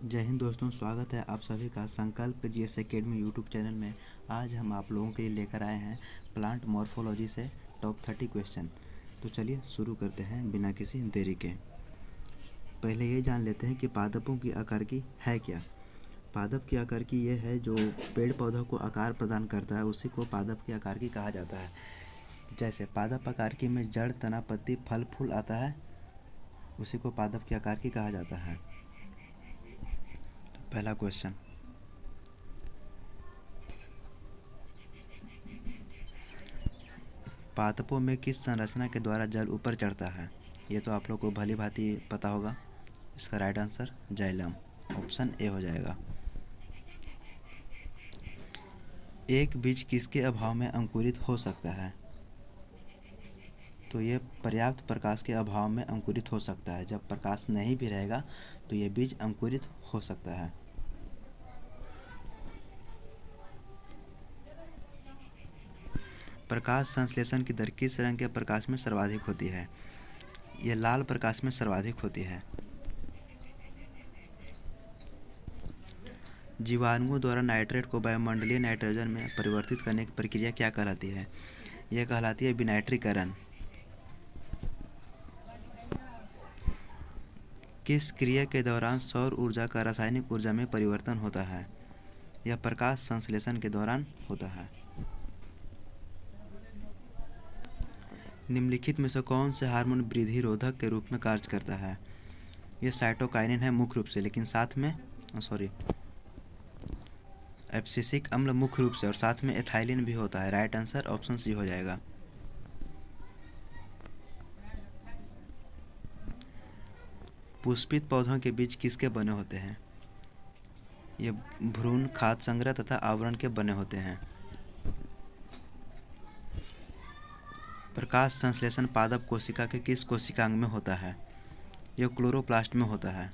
जय हिंद दोस्तों, स्वागत है आप सभी का संकल्प जीएस एकेडमी यूट्यूब चैनल में। आज हम आप लोगों के लिए लेकर आए हैं प्लांट मॉर्फोलॉजी से टॉप 30 क्वेश्चन। तो चलिए शुरू करते हैं बिना किसी देरी के। पहले ये जान लेते हैं कि पादपों की आकारिकी है क्या। पादप की आकारिकी ये है जो पेड़ पौधों को आकार प्रदान करता है, उसी को पादप की आकारिकी कहा जाता है। जैसे पादप आकारिकी में जड़, तना, पत्ती, फल, फूल आता है, उसी को पादप की आकारिकी कहा जाता है। तो पहला क्वेश्चन, पादपों में किस संरचना के द्वारा जल ऊपर चढ़ता है। ये तो आप लोग को भली भांति पता होगा। इसका right answer xylem, option A हो जाएगा। एक बीज किसके अभाव में अंकुरित हो सकता है। तो ये पर्याप्त प्रकाश के अभाव में अंकुरित हो सकता है। जब प्रकाश नहीं भी रहेगा तो ये बीज अंकुरित हो सकता है। प्रकाश संश्लेषण की दर किस रंग के प्रकाश में सर्वाधिक होती है। यह लाल प्रकाश में सर्वाधिक होती है। जीवाणुओं द्वारा नाइट्रेट को वायुमंडलीय नाइट्रोजन में परिवर्तित करने की प्रक्रिया क्या कहलाती है। यह कहलाती है विनाइट्रीकरण। किस क्रिया के दौरान सौर ऊर्जा का रासायनिक ऊर्जा में परिवर्तन होता है। यह प्रकाश संश्लेषण के दौरान होता है। निम्नलिखित में से कौन से हार्मोन वृद्धि रोधक के रूप में कार्य करता है। यह साइटोकाइनिन है मुख्य रूप से, लेकिन साथ में एब्सिसिक अम्ल मुख्य रूप से, और साथ में एथाइलिन भी होता है। राइट आंसर ऑप्शन सी हो जाएगा। पुष्पित पौधों के बीज किसके बने होते हैं। ये भ्रूण, खाद्य संग्रह तथा आवरण के बने होते हैं। प्रकाश संश्लेषण पादप कोशिका के किस कोशिकांग में होता है। यह क्लोरोप्लास्ट में होता है।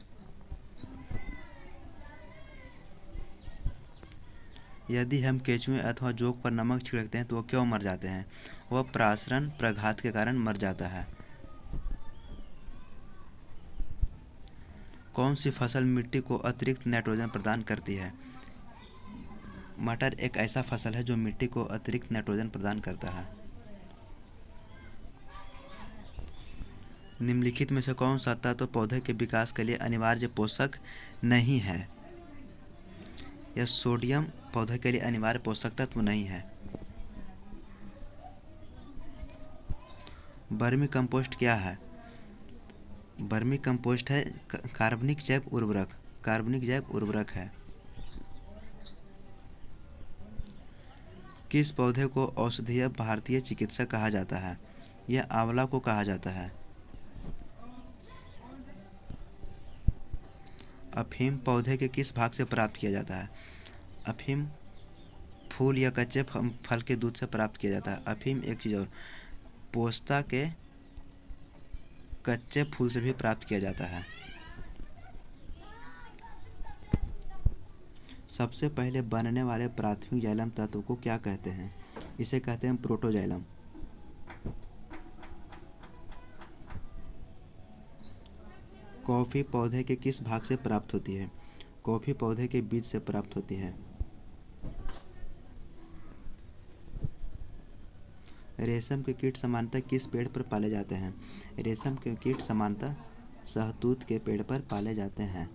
यदि हम केंचुए अथवा जोंक पर नमक छिड़कते हैं तो वह क्यों मर जाते हैं। वह प्रासरण प्रघात के कारण मर जाता है। कौन सी फसल मिट्टी को अतिरिक्त नाइट्रोजन प्रदान करती है। मटर एक ऐसा फसल है जो मिट्टी को अतिरिक्त नाइट्रोजन प्रदान करता है। निम्नलिखित में से कौन सा तत्व पौधे के विकास के लिए अनिवार्य पोषक नहीं है। यह सोडियम पौधे के लिए अनिवार्य पोषक तत्व नहीं है। वर्मी कंपोस्ट क्या है। वर्मी कंपोस्ट है कार्बनिक जैव उर्वरक। कार्बनिक जैव उर्वरक है। किस पौधे को औषधीय भारतीय चिकित्सा कहा जाता है। यह आंवला को कहा जाता है। अफीम पौधे के किस भाग से प्राप्त किया जाता है। अफीम फूल या कच्चे फल के दूध से प्राप्त किया जाता है। अफीम एक चीज़ और, पोस्ता के कच्चे फूल से भी प्राप्त किया जाता है। सबसे पहले बनने वाले प्राथमिक जाइलम तत्व को क्या कहते हैं। इसे कहते हैं प्रोटोजाइलम। कॉफी पौधे के किस भाग से प्राप्त होती है। कॉफी पौधे के बीज से प्राप्त होती है। रेशम के कीट सामान्यतः किस पेड़ पर पाले जाते हैं। रेशम के कीट सामान्यतः शहतूत के पेड़ पर पाले जाते हैं।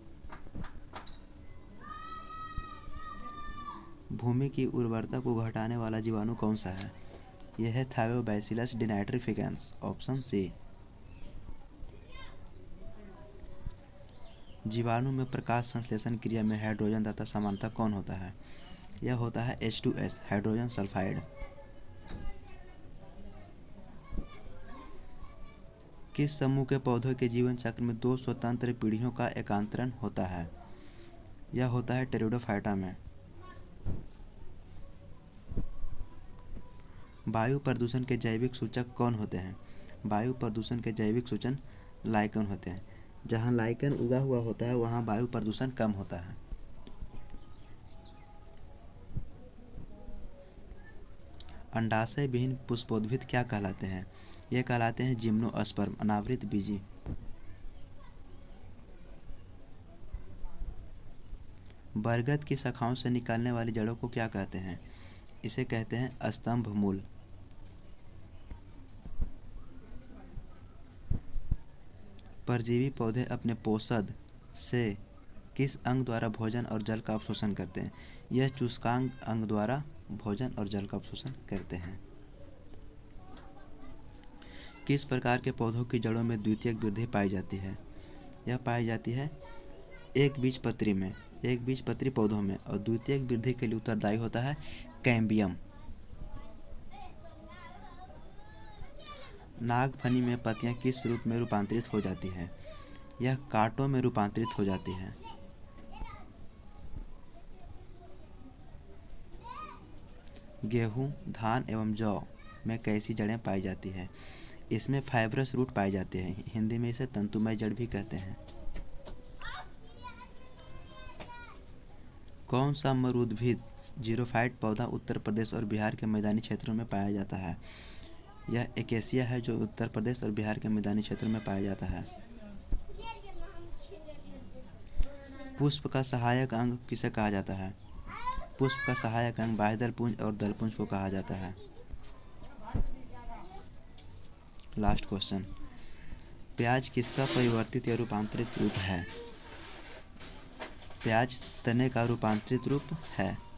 भूमि की उर्वरता को घटाने वाला जीवाणु कौन सा है। यह है थायोबैसिलस डिनाइट्रिफिकेंस, ऑप्शन सी। जीवाणु में प्रकाश संश्लेषण क्रिया में हाइड्रोजन तथा समानता कौन होता है। यह होता है H2S, हाइड्रोजन सल्फाइड। किस समूह के पौधों के जीवन चक्र में दो स्वतंत्र पीढ़ियों का एकांतरण होता है। यह होता है टेरिडोफाइटा में। वायु प्रदूषण के जैविक सूचक कौन होते हैं। वायु प्रदूषण के जैविक सूचक लाइकन होते हैं। जहाँ लाइकन उगा हुआ होता है वहाँ वायु प्रदूषण कम होता है। अंडाशय विहीन पुष्पोद्भिद क्या कहलाते हैं। ये कहलाते हैं जिम्नोस्पर्म, अनावृत बीजी। बरगद की शाखाओं से निकालने वाली जड़ों को क्या कहते हैं? इसे कहते हैं स्तंभ मूल। परजीवी पौधे अपने पोषद से किस अंग द्वारा भोजन और जल का अवशोषण करते हैं? यह चूस्कांग अंग द्वारा भोजन और जल का अवशोषण करते हैं। किस प्रकार के पौधों की जड़ों में द्वितीयक वृद्धि पाई जाती है? यह पाई जाती है एक बीजपत्री पौधों में, और द्वितीयक वृद्धि के लिए उत्तरदायी होता है कैम्बियम। नागफनी में पत्तियां किस रूप में रूपांतरित हो जाती हैं? यह कांटों में रूपांतरित हो जाती हैं। गेहूं, धान एवं जौ में कैसी जड़ें पाई जाती हैं? इसमें फाइब्रस रूट पाए जाते हैं। हिंदी में इसे तंतुमय जड़ भी कहते हैं। कौन सा मरूदभिद जीरोफाइट पौधा उत्तर प्रदेश और बिहार के मैदानी क्षेत्रों में पाया जाता है? यह एकेसिया है जो उत्तर प्रदेश और बिहार के मैदानी क्षेत्रों में पाया जाता है। पुष्प का सहायक अंग किसे कहा जाता है? पुष्प का सहायक अंग बाह्यदल पुंज और दलपुंज को कहा जाता है। लास्ट क्वेश्चन, प्याज किसका परिवर्तित या रूपांतरित रूप है? प्याज तने का रूपांतरित रूप है।